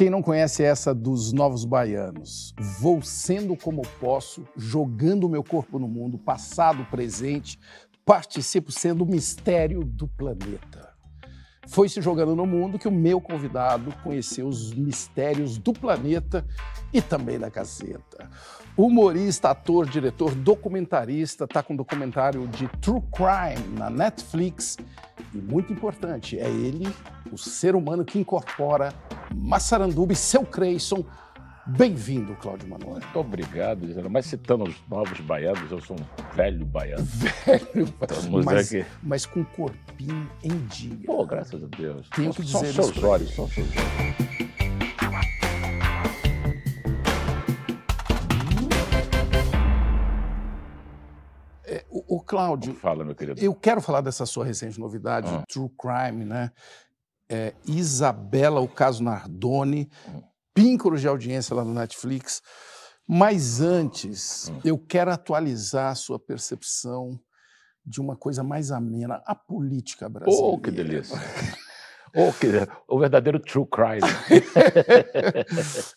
Quem não conhece essa dos Novos Baianos? Vou sendo como posso, jogando meu corpo no mundo, passado, presente, participo sendo o mistério do planeta. Foi se jogando no mundo que o meu convidado conheceu os mistérios do planeta e também da Gazeta. Humorista, ator, diretor, documentarista, está com um documentário de True Crime na Netflix. E muito importante, é ele, o ser humano que incorpora Massaranduba e seu Creyson. Bem-vindo, Cláudio Manoel. Muito obrigado, Gisela. Mas citando os Novos Baianos, eu sou um velho baiano. Velho, mas com corpinho em dia. Pô, graças a Deus. Tenho que dizer são seus olhos, são seus olhos. O Cláudio, Fala, meu querido. eu quero falar dessa sua recente novidade, True Crime, né? Isabela, o caso Nardoni, píncaros de audiência lá no Netflix. Mas antes, eu quero atualizar a sua percepção de uma coisa mais amena, a política brasileira. Oh, que delícia. O verdadeiro true crime.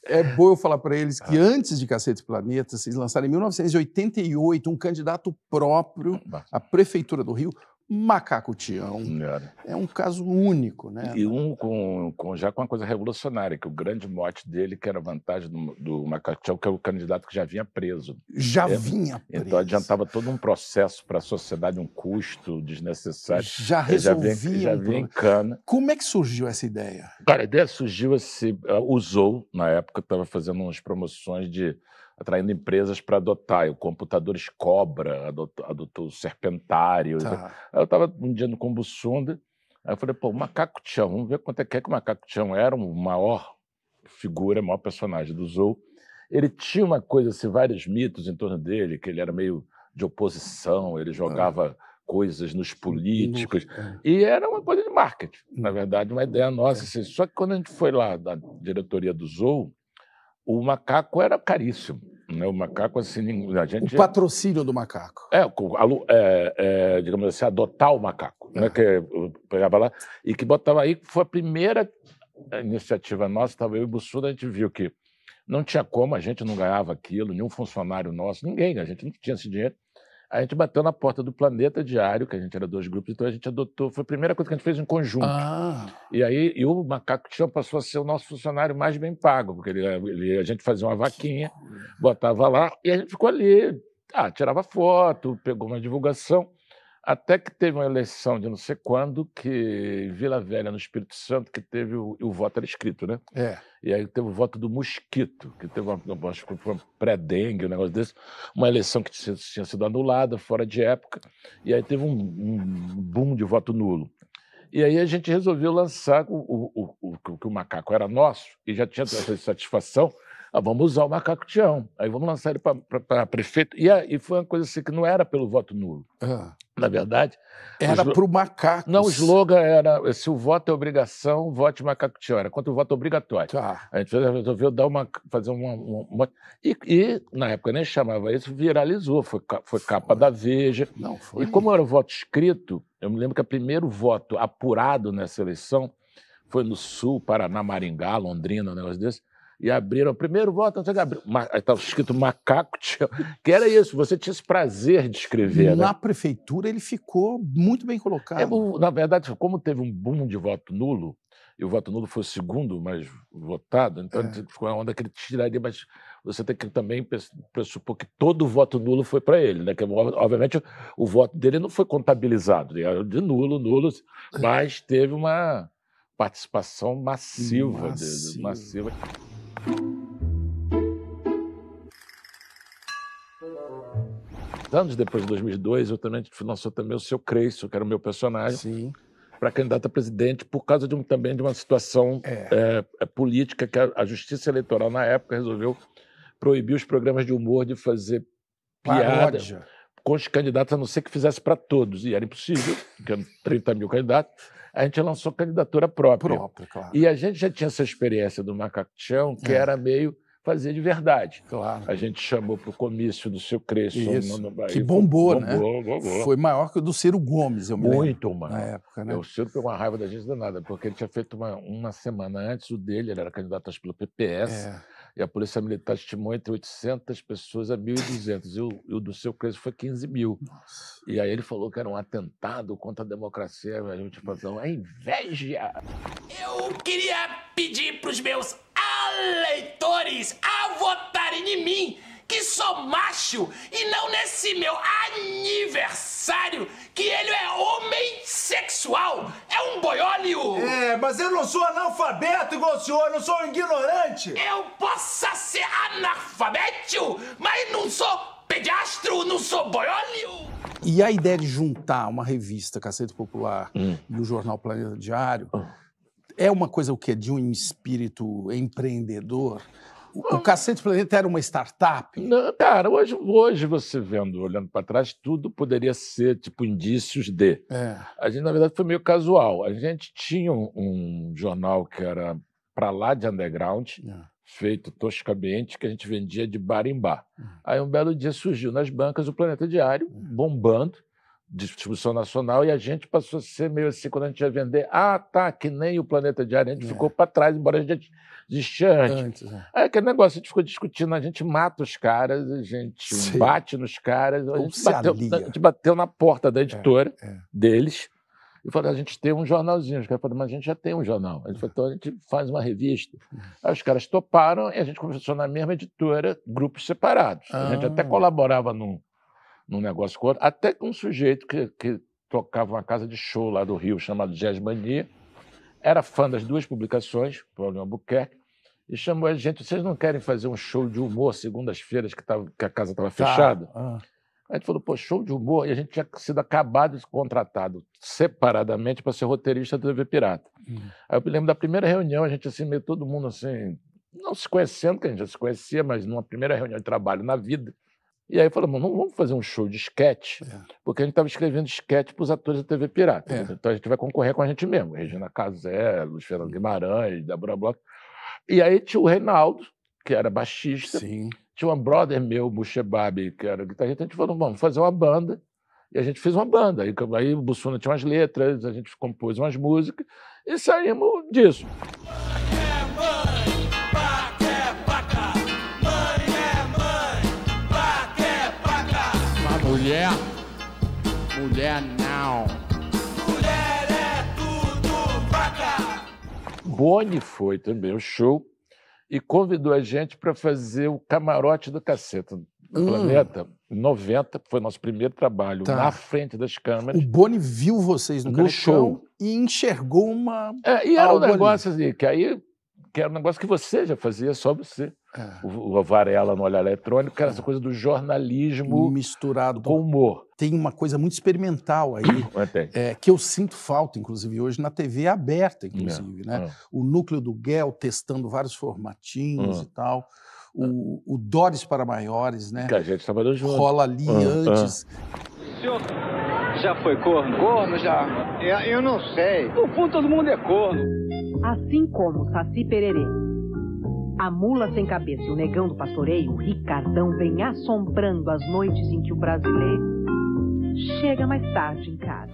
É bom eu falar para eles que antes de Cacete e Planeta, vocês lançaram em 1988 um candidato próprio à Prefeitura do Rio, Macaco Tião. É um caso único, né? E já com uma coisa revolucionária, que o grande mote dele, que era a vantagem do Macaco Tião, que é o candidato que já vinha preso. Vinha preso. Então adiantava todo um processo para a sociedade, um custo desnecessário. Já resolvia. Já vinha em cana. Como é que surgiu essa ideia? Cara, a ideia surgiu assim, usou, na época, estava fazendo umas promoções atraindo empresas para adotar. O Computadores Cobra adotou o Serpentário. Tá. Aí eu estava um dia no Combussunda, aí eu falei, pô, o Macaco Tião, vamos ver quanto é que o Macaco Tião era, o maior figura, o maior personagem do Zou. Ele tinha uma coisa, assim, vários mitos em torno dele, que ele era meio de oposição, ele jogava coisas nos políticos, e era uma coisa de marketing, na verdade, uma ideia nossa. Assim. Só que quando a gente foi lá da diretoria do Zou, o Macaco era caríssimo, né? O Macaco, assim, a gente... O patrocínio do Macaco. Digamos assim, adotar o Macaco, né? Que eu pegava lá, e que botava aí, foi a primeira iniciativa nossa, estava eu e o Bussuda, a gente viu que não tinha como, a gente não ganhava aquilo, nenhum funcionário nosso, ninguém, a gente não tinha esse dinheiro. A gente bateu na porta do Planeta Diário, que a gente era 2 grupos, então a gente adotou, foi a primeira coisa que a gente fez em conjunto. E o Macaco Tião passou a ser o nosso funcionário mais bem pago, porque a gente fazia uma vaquinha, botava lá, e a gente ficou ali, tirava foto, pegou uma divulgação, até que teve uma eleição de não sei quando, que Vila Velha, no Espírito Santo, que teve o voto era escrito, né? E aí teve o voto do Mosquito, que teve acho que foi uma pré-dengue, um negócio desse, uma eleição que tinha sido anulada, fora de época, e aí teve um boom de voto nulo. E aí a gente resolveu lançar que o Macaco era nosso, e já tinha essa satisfação, vamos usar o Macaco Tião, aí vamos lançar ele para prefeito. E foi uma coisa assim que não era pelo voto nulo. Na verdade... Era para o Macaco. Não, o slogan era, se o voto é obrigação, vote Macaco Tião. Era contra o voto obrigatório. Tá. A gente resolveu fazer uma... E, na época, nem chamava isso, viralizou. Foi capa da Veja. Não, foi. E como era o voto escrito, eu me lembro que o primeiro voto apurado nessa eleição foi no Sul, Paraná, Maringá, Londrina, um negócio desse. E abriram o primeiro voto, estava escrito Macaco Tião, que era isso, você tinha esse prazer de escrever. Na prefeitura ele ficou muito bem colocado. Na verdade, como teve um boom de voto nulo, e o voto nulo foi o segundo mais votado, então ficou uma onda que ele tiraria, mas você tem que também pressupor que todo o voto nulo foi para ele, né? Que, obviamente o voto dele não foi contabilizado, era de nulo, mas teve uma participação massiva. Massiva. Anos depois de 2002, eu também lançou também o seu Creyson, que era o meu personagem, para candidato a presidente, por causa também de uma situação política, que a Justiça Eleitoral, na época, resolveu proibir os programas de humor de fazer piada com os candidatos, a não ser que fizesse para todos. E era impossível, porque eram 30 mil candidatos. A gente lançou candidatura própria. Claro. E a gente já tinha essa experiência do Macaco Tião, que era meio... fazer de verdade. Claro. A gente chamou para o comício do seu Cresson no Bahia. Que bombou, né? Bombou. Foi maior que o do Ciro Gomes, eu me lembro. Muito maior. Na época, né? O Ciro pegou uma raiva da gente danada, porque ele tinha feito uma semana antes o dele, ele era candidato acho, pelo PPS, e a Polícia Militar estimou entre 800 pessoas a 1.200, e o do seu Crespo foi 15 mil. Nossa. E aí ele falou que era um atentado contra a democracia, a gente falou, é inveja. Eu queria pedir para os meus eleitores a votarem em mim, que sou macho, e não nesse meu aniversário, que ele é homem sexual, é um boiólio. É, mas eu não sou analfabeto igual o senhor, não sou um ignorante. Eu possa ser analfabeto, mas não sou pediastro, não sou boiólio. E a ideia de juntar uma revista, Cacete Popular, e o jornal Planeta Diário, é uma coisa o quê? De um espírito empreendedor? O Cacete Planeta era uma startup? Não, cara, hoje você vendo, olhando para trás, tudo poderia ser tipo indícios de. A gente, na verdade, foi meio casual. A gente tinha um jornal que era para lá de underground, feito toscamente, que a gente vendia de bar em bar. Aí um belo dia surgiu nas bancas o Planeta Diário, bombando, distribuição nacional, e a gente passou a ser meio assim, quando a gente ia vender, que nem o Planeta Diário, a gente ficou para trás, embora a gente existia antes. Aí aquele negócio, a gente ficou discutindo, a gente mata os caras, a gente bate nos caras, a gente bateu na porta da editora deles, e falou, a gente tem um jornalzinho. Os caras falaram, mas a gente já tem um jornal. A gente falou, então a gente faz uma revista. Aí os caras toparam e a gente começou na mesma editora, grupos separados. A gente até colaborava num negócio com outro, até com um sujeito que tocava uma casa de show lá do Rio, chamado Jazz Mania, era fã das duas publicações, Paulinho Albuquerque, e chamou a gente, vocês não querem fazer um show de humor segundas-feiras que a casa estava fechada? A gente falou, pô, show de humor, e a gente tinha sido acabado de contratado separadamente para ser roteirista do TV Pirata. Aí eu me lembro da primeira reunião, a gente assim, meio todo mundo assim, não se conhecendo, que a gente já se conhecia, mas numa primeira reunião de trabalho na vida. E aí falamos, não vamos fazer um show de sketch, porque a gente estava escrevendo sketch para os atores da TV Pirata. Então a gente vai concorrer com a gente mesmo, Regina Casé, Luiz Fernando Guimarães, Débora Bloch. E aí tinha o Reinaldo, que era baixista, tinha um brother meu, Buchebabi, que era guitarrista, a gente falou, vamos fazer uma banda. E a gente fez uma banda. Aí o Bussuna tinha umas letras, a gente compôs umas músicas e saímos disso. Mulher não. Mulher é tudo vaca. Boni foi também o show e convidou a gente para fazer o camarote do Caceta do Planeta, em 90, foi nosso primeiro trabalho, na frente das câmeras. O Boni viu vocês no show e enxergou uma... e era um negócio assim, que era um negócio que você já fazia, só você. O Varela no Olhar Eletrônico, que era essa coisa do jornalismo misturado com humor. Tem uma coisa muito experimental aí, que eu sinto falta, inclusive, hoje na TV aberta, inclusive. Né? O Núcleo do Guel testando vários formatinhos e tal. O Dores para Maiores, né? Que a gente trabalhou junto. Rola ali antes. O senhor já foi corno? Corno já. Eu não sei. No fundo, todo mundo é corno. Assim como Saci Pererê, a mula sem cabeça e o negão do pastoreio, o Ricardão vem assombrando as noites em que o brasileiro chega mais tarde em casa.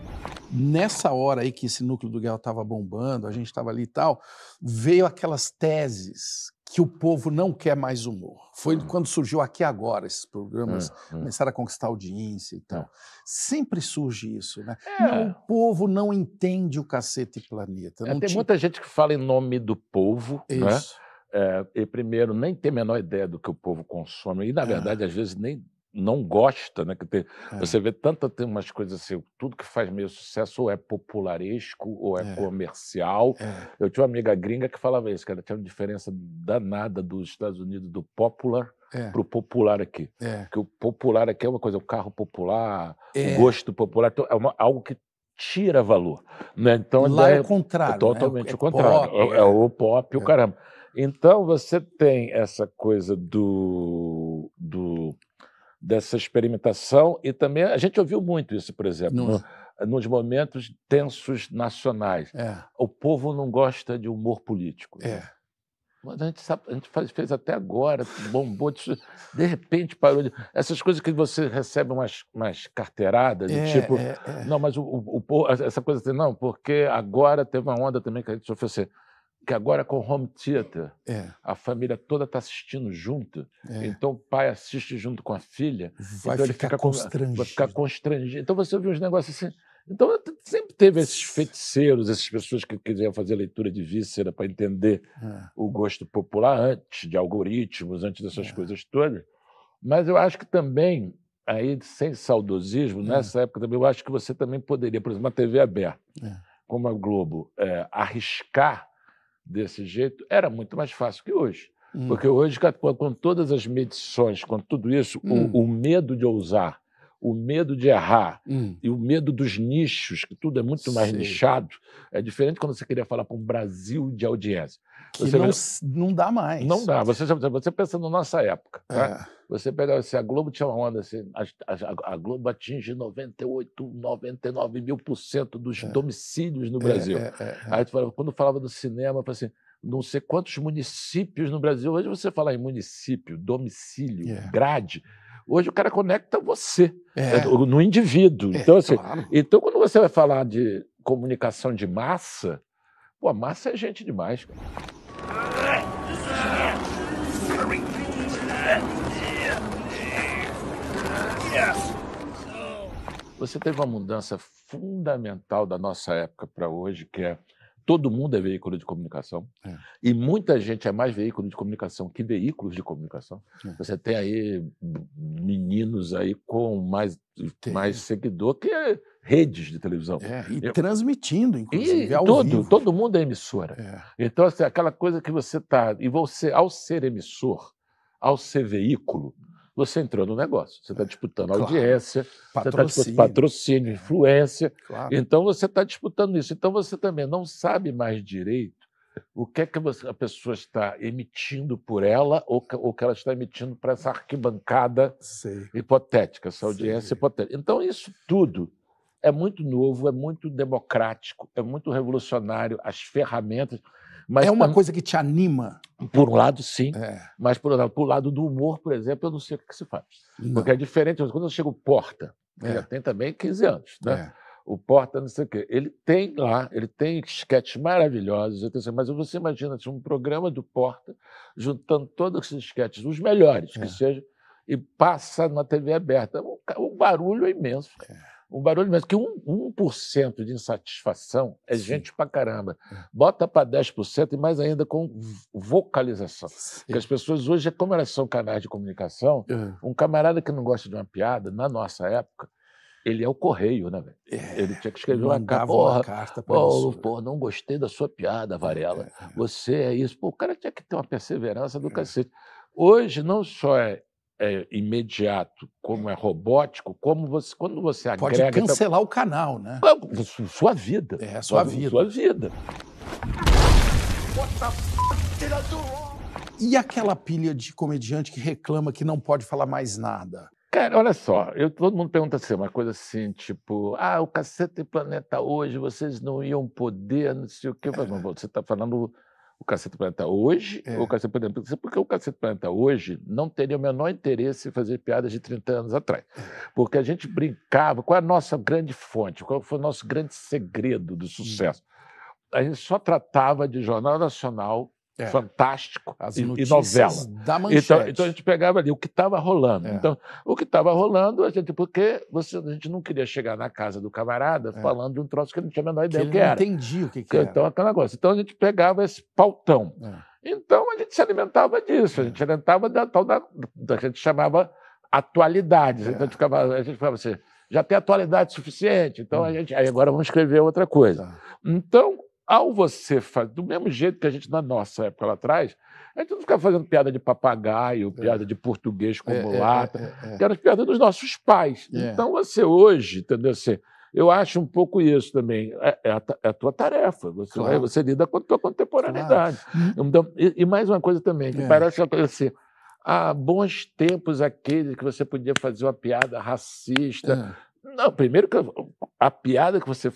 Nessa hora aí que esse Núcleo do Guel estava bombando, a gente estava ali e tal, veio aquelas teses que o povo não quer mais humor. Foi quando surgiu Aqui Agora, esses programas começaram a conquistar audiência e tal. Sempre surge isso, né? Não, o povo não entende o Cacete Planeta. Tem muita gente que fala em nome do povo, né? E primeiro, nem tem a menor ideia do que o povo consome. E, na verdade, às vezes nem não gosta, né? Você vê tem umas coisas assim, tudo que faz meio sucesso ou é popularesco ou é comercial. Eu tinha uma amiga gringa que falava isso, que ela tinha uma diferença danada dos Estados Unidos do popular para o popular aqui. Porque o popular aqui é uma coisa, o carro popular, o gosto popular, então algo que tira valor. Né? Então, lá é o contrário. Totalmente o contrário. Pop, é o pop, o caramba. Então, você tem essa coisa dessa experimentação e também a gente ouviu muito isso, por exemplo, nos momentos tensos nacionais. O povo não gosta de humor político. Mas a gente fez até agora, bombou, de repente parou de... Essas coisas que você recebe umas carteiradas, tipo... Não, mas essa coisa assim, não, porque agora teve uma onda também que a gente sofreu assim, que agora com home theater, a família toda está assistindo junto, então o pai assiste junto com a filha, vai então ficar constrangido. Vai ficar constrangido. Então você ouve uns negócios assim... Então, sempre teve esses feiticeiros, essas pessoas que queriam fazer leitura de víscera para entender o gosto popular antes de algoritmos, antes dessas coisas todas. Mas eu acho que também, aí, sem saudosismo, nessa época também, eu acho que você também poderia, por exemplo, uma TV aberta, como a Globo, arriscar desse jeito, era muito mais fácil que hoje. Porque hoje, com todas as medições, com tudo isso, o medo de ousar, o medo de errar e o medo dos nichos, que tudo é muito mais nichado, é diferente quando você queria falar para um Brasil de audiência. Que não dá mais. Não dá. Você pensa na nossa época. Tá? Você pega assim, a Globo tinha uma onda assim, a Globo atinge 99% dos domicílios no Brasil. Aí quando falava do cinema, falava assim, não sei quantos municípios no Brasil. Hoje você fala em município, domicílio, grade. Hoje o cara conecta você, no indivíduo. Então, assim, então, quando você vai falar de comunicação de massa, pô, massa é gente demais, cara. Você teve uma mudança fundamental da nossa época para hoje, que é todo mundo é veículo de comunicação e muita gente é mais veículo de comunicação que veículos de comunicação. Você tem aí meninos aí com mais seguidor que redes de televisão. Transmitindo, inclusive, ao vivo. Todo mundo é emissora. Então, assim, aquela coisa que você está... E você, ao ser emissor, ao ser veículo, você entrou no negócio. Você está disputando audiência, patrocínio, influência. Então, você está disputando isso. Então, você também não sabe mais direito o que é que a pessoa está emitindo por ela ou que ela está emitindo para essa arquibancada hipotética, essa audiência hipotética. Então, isso tudo é muito novo, é muito democrático, é muito revolucionário, as ferramentas... Mas é uma coisa que te anima? Por um lado, sim. Mas, por outro lado, pro lado do humor, por exemplo, eu não sei o que se faz. Porque é diferente. Quando eu chego o Porta, que já tem também 15 anos, né? O Porta, não sei o quê. Ele tem esquetes maravilhosos, mas você imagina assim, um programa do Porta juntando todos esses esquetes, os melhores que sejam, e passa na TV aberta. O barulho é imenso. Um barulho mesmo, que 1% de insatisfação é gente pra caramba. Bota para 10% e mais ainda com vocalização. Porque as pessoas hoje, como elas são canais de comunicação, um camarada que não gosta de uma piada, na nossa época, ele é o correio, né, velho? Ele tinha que escrever uma carta. Porra, não gostei da sua piada, Varela. Você é isso. Pô, o cara tinha que ter uma perseverança do cacete. Hoje não só é imediato, como é robótico, como quando você agrega... Pode cancelar o canal, né? Sua vida. Sua vida. Sua vida. E aquela pilha de comediante que reclama que não pode falar mais nada? Cara, olha só, todo mundo pergunta assim, uma coisa assim, tipo, o Cacete Planeta hoje, vocês não iam poder, não sei o quê. Você está falando... O Cacete Planeta hoje, ou o Cacete Planeta... Porque o Cacete Planeta hoje não teria o menor interesse em fazer piadas de 30 anos atrás. Porque a gente brincava... Qual é a nossa grande fonte? Qual foi o nosso grande segredo do sucesso? A gente só tratava de Jornal Nacional, Fantástico e novela. Da Manchete. Então a gente pegava ali o que estava rolando. Então, o que estava rolando, porque a gente não queria chegar na casa do camarada falando de um troço que ele não tinha a menor ideia do que era. Ele não entendia o que era. Então, aquele negócio. Então a gente pegava esse pautão. Então a gente se alimentava disso. A gente se alimentava da que a gente chamava atualidades. Então a gente ficava assim, já tem atualidade suficiente, então aí agora vamos escrever outra coisa. Então, ao você fazer, do mesmo jeito que a gente, na nossa época lá atrás, a gente não ficava fazendo piada de papagaio, piada de português com mulata, que eram as piadas dos nossos pais. Então, você hoje, entendeu? Assim, eu acho um pouco isso também. É a tua tarefa. Você lida com a tua contemporaneidade. Então, e mais uma coisa também, que parece uma coisa assim, bons tempos aqueles que você podia fazer uma piada racista. Não, primeiro que a piada que você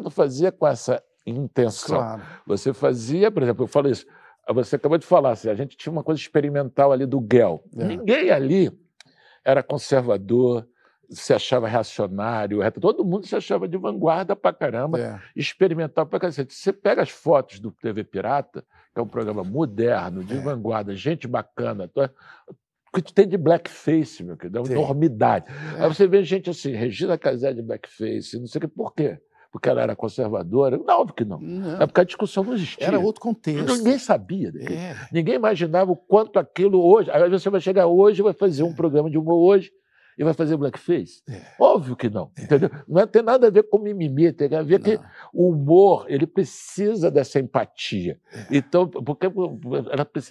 não fazia com essa intenção. Você fazia, por exemplo, eu falo isso, Você acabou de falar, assim, a gente tinha uma coisa experimental ali do Guel. Ninguém ali era conservador, se achava reacionário, todo mundo se achava de vanguarda pra caramba, experimental pra cacete. Você pega as fotos do TV Pirata, que é um programa moderno, de vanguarda, gente bacana, o que tem de blackface, meu querido, é uma enormidade. Aí você vê gente assim, Regina Casé de blackface, não sei o quê, por quê? Porque ela era conservadora? Não, óbvio que não. É porque a discussão não existia. Era outro contexto. Ninguém sabia daquilo. Ninguém imaginava o quanto aquilo hoje... Aí você vai chegar hoje, vai fazer um programa de humor hoje e vai fazer blackface? Óbvio que não, entendeu? Não tem nada a ver com mimimi, tem a ver que o humor ele precisa dessa empatia. Então, porque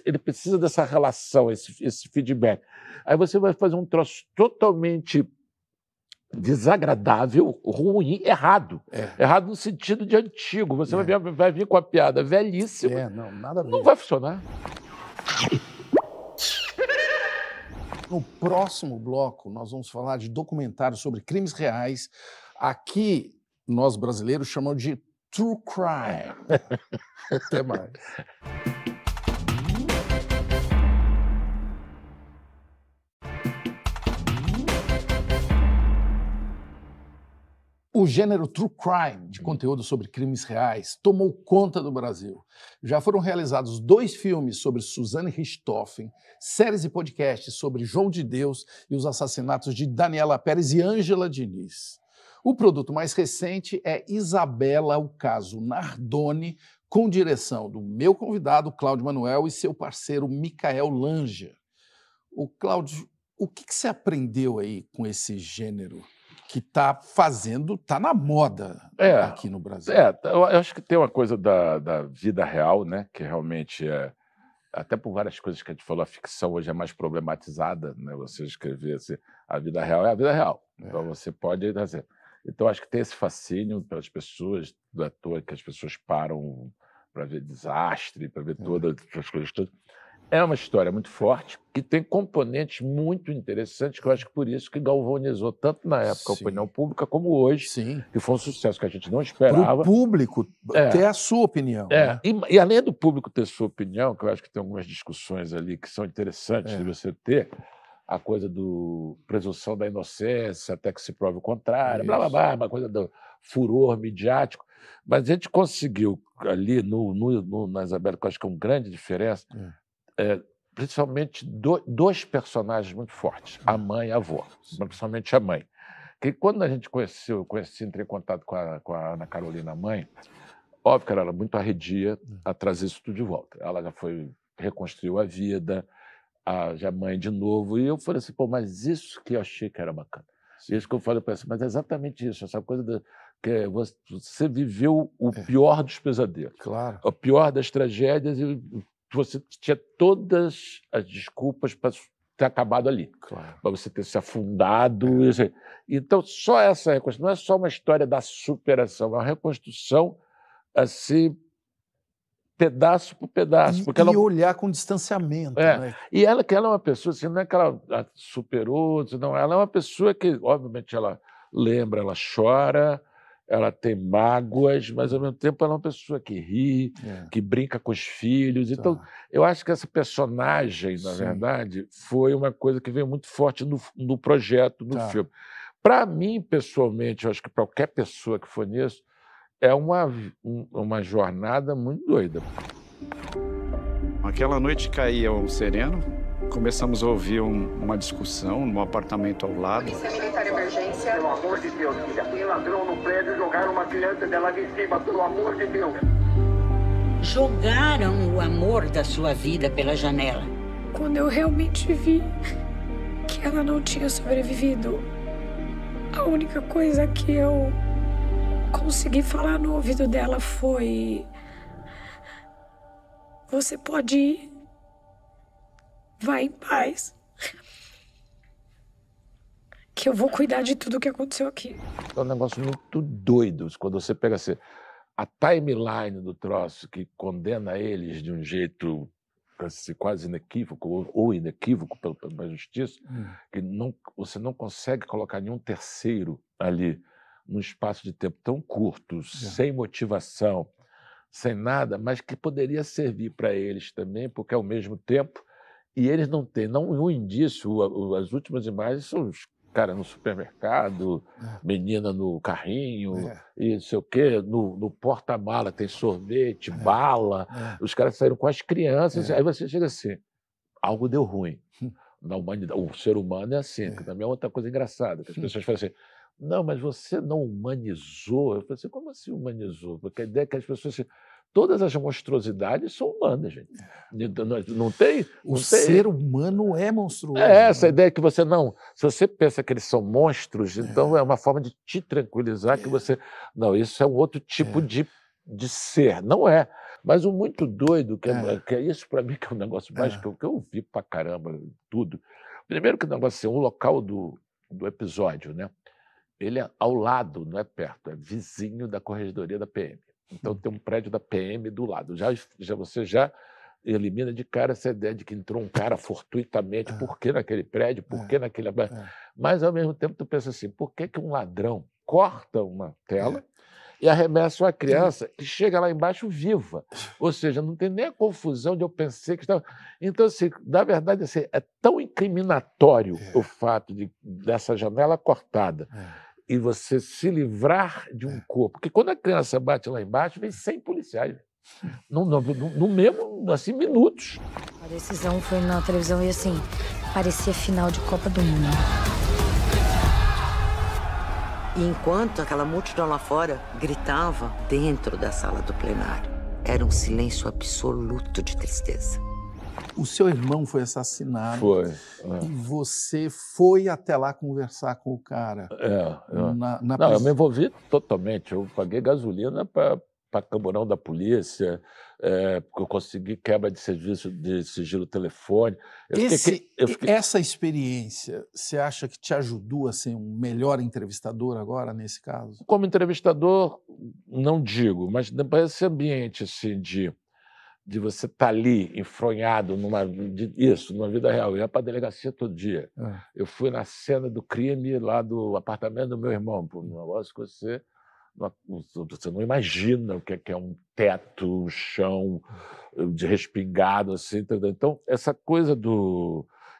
ele precisa dessa relação, esse feedback. Aí você vai fazer um troço totalmente desagradável, ruim, errado. Errado no sentido de antigo. Você vai vir com a piada velhíssima. Não, nada a ver. Não vai funcionar. No próximo bloco, nós vamos falar de documentários sobre crimes reais. Aqui, nós brasileiros chamamos de true crime. Até mais. O gênero true crime, de conteúdo sobre crimes reais, tomou conta do Brasil. Já foram realizados 2 filmes sobre Suzane Richthofen, séries e podcasts sobre João de Deus e os assassinatos de Daniela Pérez e Ângela Diniz. O produto mais recente é Isabela, o caso Nardoni, com direção do meu convidado, Cláudio Manuel, e seu parceiro, Micael Langer. O Cláudio, o que você aprendeu aí com esse gênero? Que está na moda aqui no Brasil. Eu acho que tem uma coisa da vida real, né? Que realmente até por várias coisas que a gente falou, a ficção hoje é mais problematizada, né? Você escrever assim, a vida real é a vida real. Então você pode dizer. Então acho que tem esse fascínio pelas pessoas, do ator, que as pessoas param para ver desastre, para ver todas as coisas todas. É uma história muito forte, que tem componentes muito interessantes, que eu acho que por isso que galvanizou tanto na época a opinião pública como hoje, que foi um sucesso que a gente não esperava. Para o público ter a sua opinião. Né? E além do público ter sua opinião, que eu acho que tem algumas discussões ali que são interessantes de você ter, a coisa do presunção da inocência até que se prove o contrário, blá, blá, blá, uma coisa do furor midiático. Mas a gente conseguiu ali na Isabela, que eu acho que é uma grande diferença, principalmente dois personagens muito fortes, a mãe e a avó, principalmente a mãe. Que quando a gente entrei em contato com a Ana Carolina, mãe, óbvio que ela era muito arredia a trazer isso tudo de volta. Ela já reconstruiu a vida, já mãe de novo, e eu falei assim, mas isso que eu achei que era bacana. Isso que eu falei para ela, mas é exatamente isso, essa coisa que você viveu o pior dos pesadelos, o pior das tragédias, e você tinha todas as desculpas para ter acabado ali, para você ter se afundado. Então, só essa reconstrução não é só uma história da superação, é uma reconstrução assim, pedaço por pedaço. Porque ela olhar com distanciamento. Né? E ela é uma pessoa, assim, não é que ela superou, não, ela é uma pessoa que, obviamente, ela lembra, ela chora, ela tem mágoas, mas, ao mesmo tempo, ela é uma pessoa que ri, que brinca com os filhos. Então, eu acho que essa personagem, na verdade, foi uma coisa que veio muito forte no projeto, no filme. Para mim, pessoalmente, eu acho que para qualquer pessoa que for nisso, é uma jornada muito doida. Aquela noite caía um sereno, começamos a ouvir uma discussão no apartamento ao lado. Polícia Militar de Emergência. Pelo amor de Deus, filha, tem ladrão no prédio, jogaram uma criança dela de cima, pelo amor de Deus. Jogaram o amor da sua vida pela janela. Quando eu realmente vi que ela não tinha sobrevivido, a única coisa que eu consegui falar no ouvido dela foi: você pode ir, vai em paz, que eu vou cuidar de tudo que aconteceu aqui. É um negócio muito doido, quando você pega assim, a timeline do troço que condena eles de um jeito assim, quase inequívoco, ou inequívoco pela justiça, que você não consegue colocar nenhum terceiro ali num espaço de tempo tão curto, sem motivação, sem nada, mas que poderia servir para eles também, porque ao mesmo tempo, e eles não têm nenhum indício, as últimas imagens são os caras no supermercado, menina no carrinho, e não sei o quê, no porta-mala tem sorvete, bala, os caras saíram com as crianças, aí você chega assim, algo deu ruim. Na humanidade, o ser humano é assim, que também é outra coisa engraçada, que as pessoas falam assim, não, mas você não humanizou. Eu falei assim, como assim humanizou? Porque a ideia é que as pessoas... Todas as monstruosidades são humanas, gente. Não tem... O ser humano é monstruoso. Essa ideia que você não... Se você pensa que eles são monstros, então é uma forma de te tranquilizar que você... Não, isso é um outro tipo de ser. Não é. Mas o muito doido, que é isso para mim, que é um negócio mais que eu vi pra caramba, tudo. Primeiro que o negócio assim, o local do episódio, né? Ele é ao lado, não é perto, é vizinho da corregedoria da PM. Então tem um prédio da PM do lado. Você já elimina de cara essa ideia de que entrou um cara fortuitamente, por que naquele prédio, por que naquele... Mas, ao mesmo tempo, tu pensa assim, por que um ladrão corta uma tela e arremessa uma criança que chega lá embaixo viva? Ou seja, não tem nem a confusão de eu pensei que estava... Então, assim, na verdade, assim, é tão incriminatório o fato dessa janela cortada e você se livrar de um corpo. Porque quando a criança bate lá embaixo, vem 100 policiais. No mesmo, assim, minutos. A decisão foi na televisão e, assim, parecia final de Copa do Mundo. E enquanto aquela multidão lá fora gritava dentro da sala do plenário, era um silêncio absoluto de tristeza. O seu irmão foi assassinado. Foi. E você foi até lá conversar com o cara. Não, eu me envolvi totalmente. Eu paguei gasolina para camburão da polícia, porque eu consegui quebra de serviço de sigilo telefônico. Essa experiência, você acha que te ajudou a ser um melhor entrevistador agora, nesse caso? Como entrevistador, não digo, mas esse ambiente assim, de você estar ali, enfronhado numa vida real. Eu ia para a delegacia todo dia. Eu fui na cena do crime lá do apartamento do meu irmão, um negócio que você não imagina o que é um teto, um chão de respingado, assim, entendeu? Então, essa coisa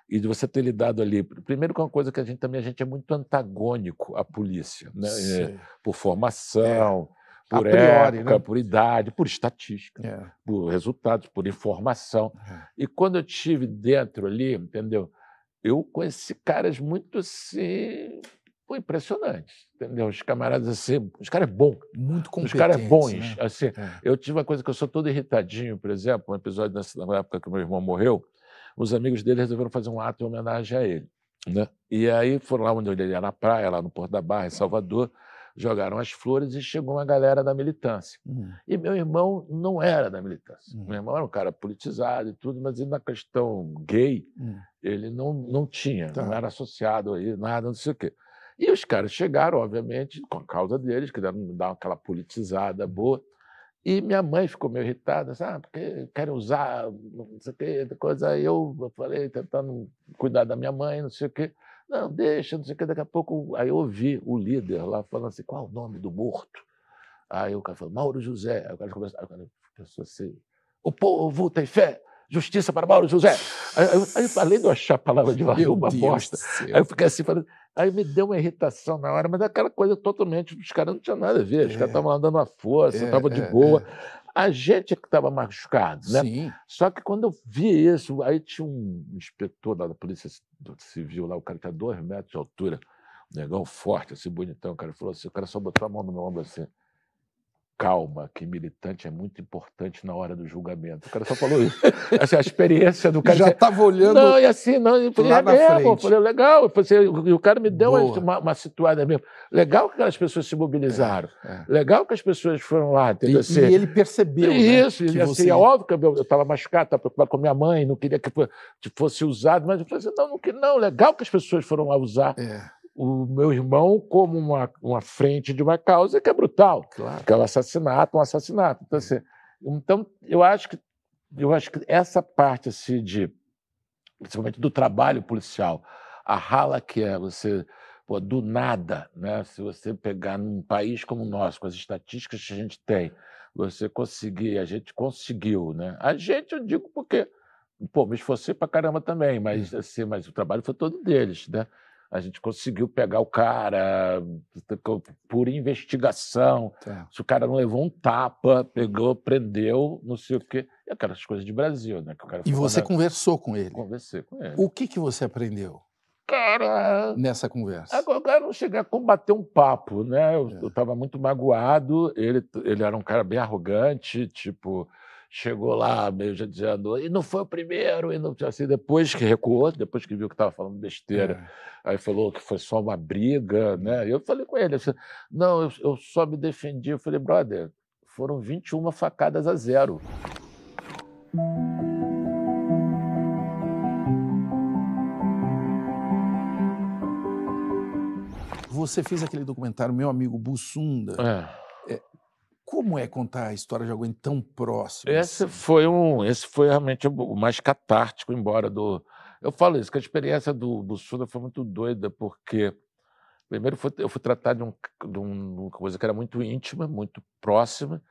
e de você ter lidado ali, primeiro com uma coisa que a gente é muito antagônico à polícia, né? Por formação, por época, né? Por idade, por estatística, por resultados, por informação. E quando eu estive dentro ali, entendeu? Eu conheci caras muito assim... Foi impressionante, entendeu? Os camaradas assim, os caras bons. Muito competentes. Os caras bons, né? Assim. É. Eu tive uma coisa que eu sou todo irritadinho, por exemplo, um episódio na época que meu irmão morreu, os amigos dele resolveram fazer um ato em homenagem a ele, né? E aí foram lá onde ele ia na praia, lá no Porto da Barra, em Salvador, jogaram as flores e chegou uma galera da militância. E meu irmão não era da militância. Meu irmão era um cara politizado e tudo, mas na questão gay, ele não tinha, não era associado aí, nada, não sei o quê. E os caras chegaram, obviamente, com a causa deles, querendo dar aquela politizada boa. E minha mãe ficou meio irritada, sabe? Porque querem usar, não sei o quê, coisa. Aí eu falei, tentando cuidar da minha mãe, não sei o quê. Não, deixa, não sei o quê. Daqui a pouco, aí eu ouvi o líder lá falando assim, qual é o nome do morto? Aí o cara falou, Mauro José. Aí o cara começou, assim, o povo tem fé. Justiça para Mauro José. Aí, além de eu achar a palavra de valor uma bosta, aí eu fiquei assim, falando, aí me deu uma irritação na hora, mas aquela coisa totalmente, os caras não tinham nada a ver, os caras estavam lá dando uma força, estavam de boa. A gente é que estava machucado, né? Sim. Só que quando eu vi isso, aí tinha um inspetor lá da Polícia Civil, lá, o cara tinha 2 metros de altura, um negão forte, assim, bonitão, o cara falou assim, o cara só botou a mão no meu ombro assim, calma, que militante é muito importante na hora do julgamento. O cara só falou isso. Assim, a experiência do cara... Já estava olhando... Não, e assim, não, eu falei, lá na frente. Eu falei, legal. Eu falei, e o cara me deu uma situada mesmo. Legal que aquelas pessoas se mobilizaram. Legal que as pessoas foram lá. Entendeu? E ele percebeu, isso, né? E assim, é óbvio que eu estava machucado, estava preocupado com a minha mãe, não queria que fosse usado, mas eu falei assim, não, legal que as pessoas foram lá usar o meu irmão como uma frente de uma causa que é brutal, claro. Que é um assassinato. Então, assim, eu acho que essa parte assim, principalmente do trabalho policial, a rala que é você, do nada, né? Se você pegar num país como o nosso, com as estatísticas que a gente tem, você conseguir, a gente conseguiu, né? A gente, eu digo porque, pô, me esforcei pra caramba também, mas, assim, mas o trabalho foi todo deles, né? A gente conseguiu pegar o cara por investigação. Tá. Se o cara não levou um tapa, pegou, prendeu, não sei o quê. E aquelas coisas de Brasil, né? Que o cara E você conversou com ele? Conversei com ele. O que você aprendeu Cara, nessa conversa? agora eu não cheguei a combater um papo, né? Eu estava muito magoado. Ele era um cara bem arrogante, tipo, chegou lá meio já dizendo, e não foi o primeiro, e não assim, depois que recuou, depois que viu que estava falando besteira, aí falou que foi só uma briga, né? Eu falei com ele, assim, não, eu só me defendi. Eu falei, brother, foram 21 facadas a 0. Você fez aquele documentário, Meu Amigo Bussunda. Como é contar a história de alguém tão próximo? Esse foi realmente o mais catártico, embora do... Eu falo isso, que a experiência do Bussunda foi muito doida, porque primeiro eu fui tratar de uma coisa que era muito íntima, muito próxima,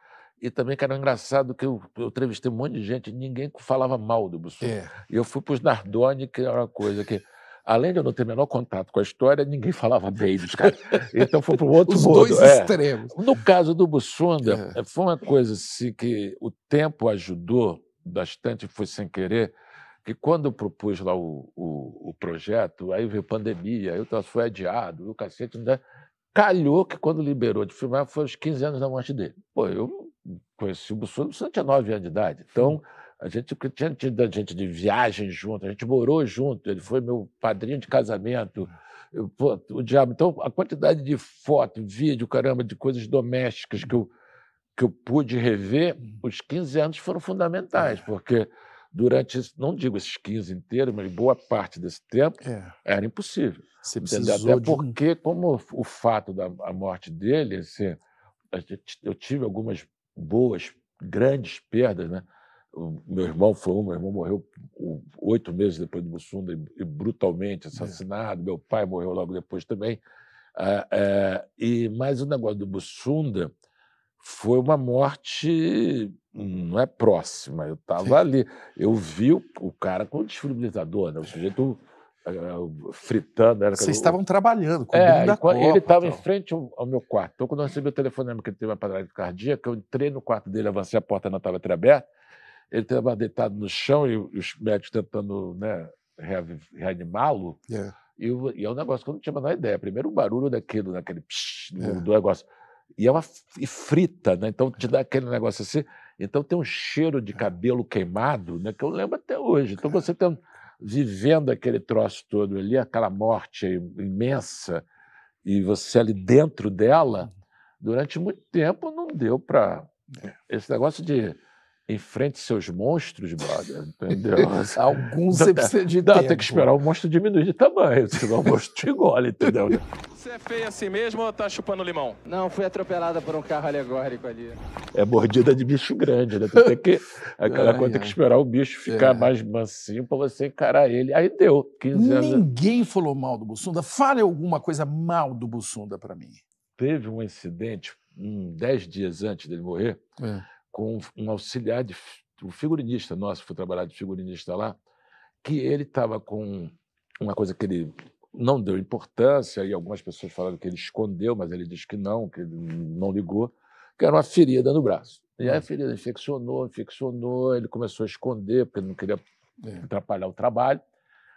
e também que era engraçado que eu entrevistei um monte de gente e ninguém falava mal do Bussunda. E eu fui para os Nardoni, que era uma coisa que, além de eu não ter o menor contato com a história, ninguém falava bem dos caras. Então foi para o outro mundo. Os dois extremos. No caso do Bussunda, foi uma coisa assim, que o tempo ajudou bastante, foi sem querer, que quando eu propus lá o projeto, aí veio pandemia, aí o troço foi adiado, o cacete, né? Calhou que quando liberou de filmar foi aos 15 anos da morte dele. Pô, eu conheci o Bussunda tinha 9 anos de idade. Então, a gente tinha tido gente de viagem junto, a gente morou junto, ele foi meu padrinho de casamento. Pô, o diabo. Então, a quantidade de foto, vídeo, caramba, de coisas domésticas que eu pude rever, os 15 anos foram fundamentais, porque durante, não digo esses 15 inteiros, mas boa parte desse tempo, era impossível. Você entendeu? precisou Até porque, como o fato da morte dele, assim, eu tive algumas boas, grandes perdas, né? O meu irmão meu irmão morreu 8 meses depois do Bussunda e brutalmente assassinado. Meu pai morreu logo depois também. Mas o negócio do Bussunda foi uma morte, não é próxima. Eu estava ali, eu vi o cara com o desfibrilador, né? O sujeito fritando. Vocês estavam trabalhando, cobrindo a Copa. Ele estava em frente ao meu quarto. Então, quando eu recebi o telefonema que ele teve uma parada cardíaca, eu entrei no quarto dele, avancei a porta, não estava entreaberta. Ele estava deitado no chão e os médicos tentando, né, reanimá-lo. E é um negócio que eu não tinha a menor ideia. Primeiro o barulho daquele psh, do negócio. E frita, né? Então te dá aquele negócio assim. Então tem um cheiro de cabelo queimado, né, que eu lembro até hoje. Então você está vivendo aquele troço todo ali, aquela morte imensa, e você ali dentro dela, durante muito tempo não deu para... Esse negócio de enfrente seus monstros, brother, entendeu? Alguns você precisa de tempo. Tem que esperar o monstro diminuir de tamanho, senão o monstro te engole, entendeu? Você é feio assim mesmo ou tá chupando limão? Não, fui atropelada por um carro alegórico ali. É mordida de bicho grande, né? Tu tem que, aquela coisa, tem que esperar o bicho ficar mais mansinho para você encarar ele. Aí deu 15 anos. Ninguém falou mal do Bussunda. Fale alguma coisa mal do Bussunda para mim. Teve um incidente, 10 dias antes dele morrer, com um auxiliar, um figurinista nosso, fui trabalhar de figurinista lá, que ele estava com uma coisa que ele não deu importância, e algumas pessoas falaram que ele escondeu, mas ele disse que ele não ligou, que era uma ferida no braço. E aí a ferida infeccionou, ele começou a esconder, porque ele não queria atrapalhar o trabalho,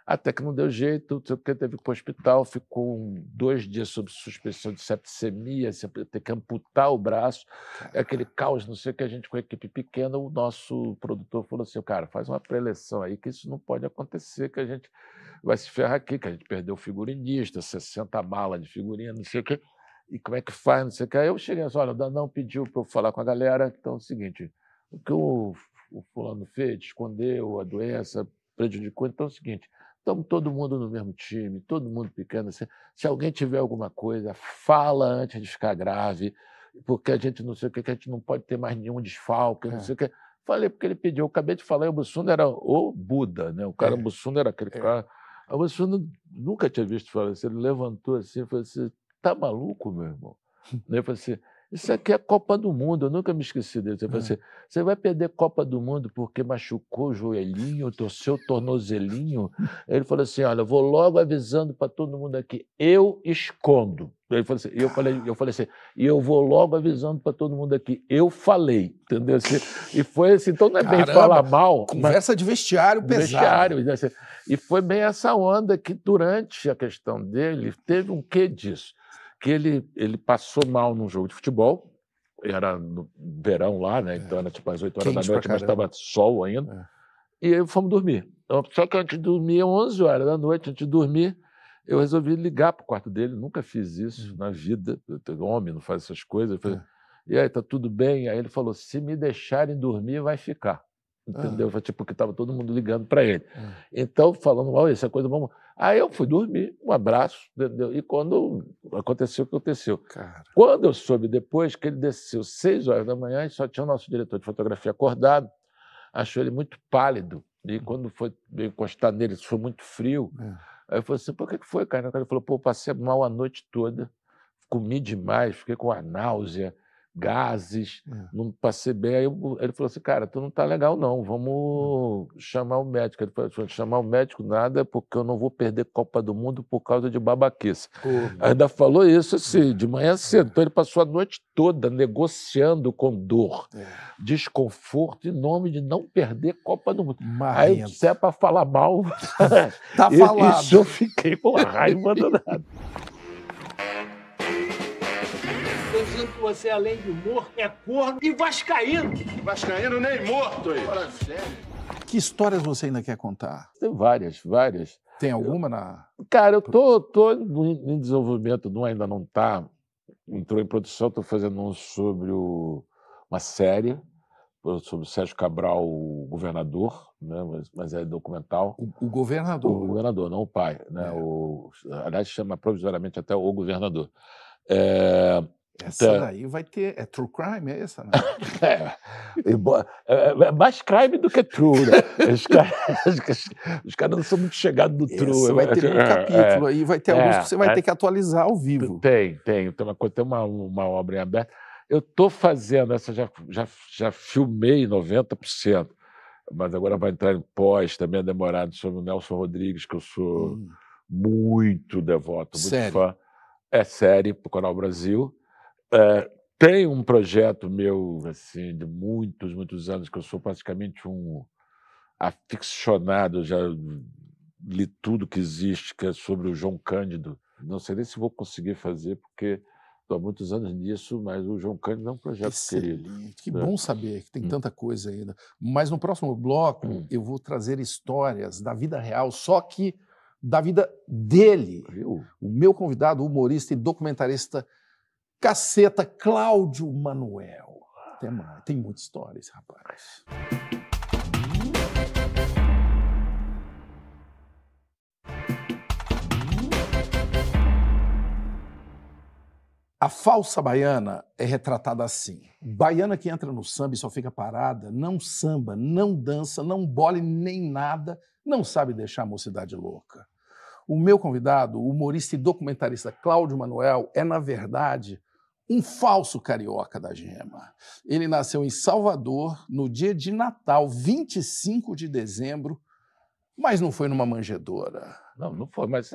até que não deu jeito, teve que ir para o hospital, ficou 2 dias sob suspeição de septicemia, ter que amputar o braço, aquele caos, não sei o que, a gente com a equipe pequena, o nosso produtor falou assim, cara, faz uma pré-eleção aí, que isso não pode acontecer, que a gente vai se ferrar aqui, que a gente perdeu o figurinista, 60 malas de figurinha, não sei o que, e como é que faz, não sei o que. Aí eu cheguei assim, olha, o Danão pediu para eu falar com a galera, então é o seguinte, o que o fulano fez, escondeu a doença, prejudicou, então é o seguinte, estamos todo mundo no mesmo time, todo mundo pequeno. Se alguém tiver alguma coisa, fala antes de ficar grave, porque a gente não sei o que a gente não pode ter mais nenhum desfalque, não sei o que. Falei porque ele pediu, eu acabei de falar, e o Bussunda era o Buda, né? O cara, o Bussunda era aquele cara. O Bussunda nunca tinha visto falar assim, ele levantou assim e falou assim, tá maluco, meu irmão? Eu falei assim, Isso aqui é Copa do Mundo, eu nunca me esqueci disso. Eu falei assim, você vai perder Copa do Mundo porque machucou o joelhinho, torceu o tornozelinho? Ele falou assim, olha, eu vou logo avisando para todo mundo aqui, eu escondo. Ele falou assim, eu falei assim, e eu vou logo avisando para todo mundo aqui, eu falei, entendeu? E foi assim, então não é bem falar mal. Conversa de vestiário pesado. Vestiário, assim, e foi bem essa onda que durante a questão dele teve um quê disso? Que ele passou mal num jogo de futebol, era no verão lá, né? Então era tipo às 8 horas da noite, mas estava sol ainda, e aí fomos dormir. Só que antes de dormir, 11 horas da noite, antes de dormir, eu resolvi ligar para o quarto dele, nunca fiz isso na vida, homem não faz essas coisas. Eu falei, e aí, tá tudo bem? Aí ele falou, se me deixarem dormir, vai ficar. Entendeu? Tipo, que estava todo mundo ligando para ele. Então, falando, olha, essa coisa, vamos... Aí eu fui dormir, um abraço, entendeu? E quando aconteceu o que aconteceu. Cara. Quando eu soube depois que ele desceu 6 horas da manhã e só tinha o nosso diretor de fotografia acordado, achou ele muito pálido. E quando foi encostar nele, foi muito frio. Aí eu falei assim, por que foi, cara? Ele falou, pô, passei mal a noite toda, comi demais, fiquei com a náusea, gases, não passei bem. Aí ele falou assim, cara, tu não tá legal não, vamos chamar o médico. Ele falou, chamar o médico nada, porque eu não vou perder Copa do Mundo por causa de babaquice. Ainda falou isso assim, de manhã cedo. Então ele passou a noite toda negociando com dor, desconforto, em nome de não perder Copa do Mundo. Aí se é para falar mal, tá falado. Isso eu fiquei com a raiva danada. Que você, além de humor, é corno e vascaíno. Vascaíno nem morto aí. Fala sério. Que histórias você ainda quer contar? Tem várias. Tem alguma na... Cara, eu tô em desenvolvimento, ainda não está. Entrou em produção, estou fazendo um sobre uma série sobre o Sérgio Cabral, o governador, né? Mas é documental. O governador? O governador, não o pai. Né? Aliás, chama provisoriamente até o governador. Essa daí vai ter... É true crime, é essa? Né? É mais crime do que true, né? Os caras não são muito chegados no true. Essa vai ter um capítulo aí, vai ter alguns que você vai ter que atualizar ao vivo. Tem uma obra em aberto. Eu estou fazendo essa, já filmei 90%, mas agora vai entrar em pós, também é demorado, sobre o Nelson Rodrigues, que eu sou muito devoto, muito fã. É série para o Canal Brasil. Tem um projeto meu assim, de muitos anos, que eu sou praticamente um aficionado, já li tudo que existe, que é sobre o João Cândido. Não sei nem se vou conseguir fazer, porque estou há muitos anos nisso, mas o João Cândido é um projeto querido. Que bom saber que tem tanta coisa ainda. Mas no próximo bloco eu vou trazer histórias da vida real, só que da vida dele. O meu convidado, humorista e documentarista Caceta, Cláudio Manuel. Até mais. Tem muita história esse rapaz. A falsa baiana é retratada assim. Baiana que entra no samba e só fica parada, não samba, não dança, não bola nem nada, não sabe deixar a mocidade louca. O meu convidado, o humorista e documentarista Cláudio Manuel, é, na verdade, um falso carioca da gema. Ele nasceu em Salvador no dia de Natal, 25 de dezembro, mas não foi numa manjedoura. Não foi, mas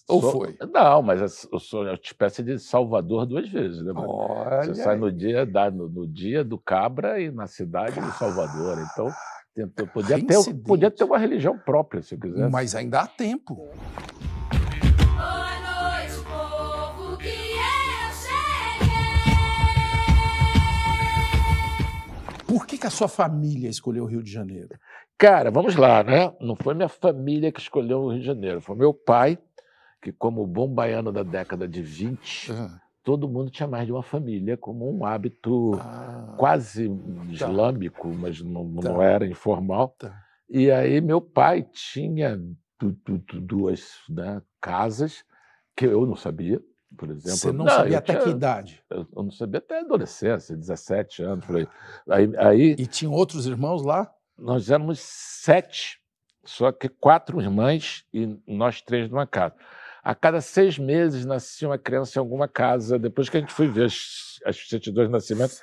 foi? Não, mas eu sou uma espécie de Salvador 2 vezes, né? Você sai no dia do Cabra e na cidade de Salvador. Então, podia ter uma religião própria, se eu quisesse. Mas ainda há tempo. Por que a sua família escolheu o Rio de Janeiro? Cara, vamos lá, né? Não foi minha família que escolheu o Rio de Janeiro, foi meu pai, que como bom baiano da década de 20, todo mundo tinha mais de uma família, como um hábito quase islâmico, mas não era informal. E aí meu pai tinha 2 casas que eu não sabia. Por exemplo, você não sabia até que idade? Eu não sabia até a adolescência, 17 anos, por aí. E tinham outros irmãos lá? Nós éramos 7, só que 4 irmãs e nós 3 numa casa. A cada 6 meses nascia uma criança em alguma casa. Depois que a gente foi ver as certidões de nascimento.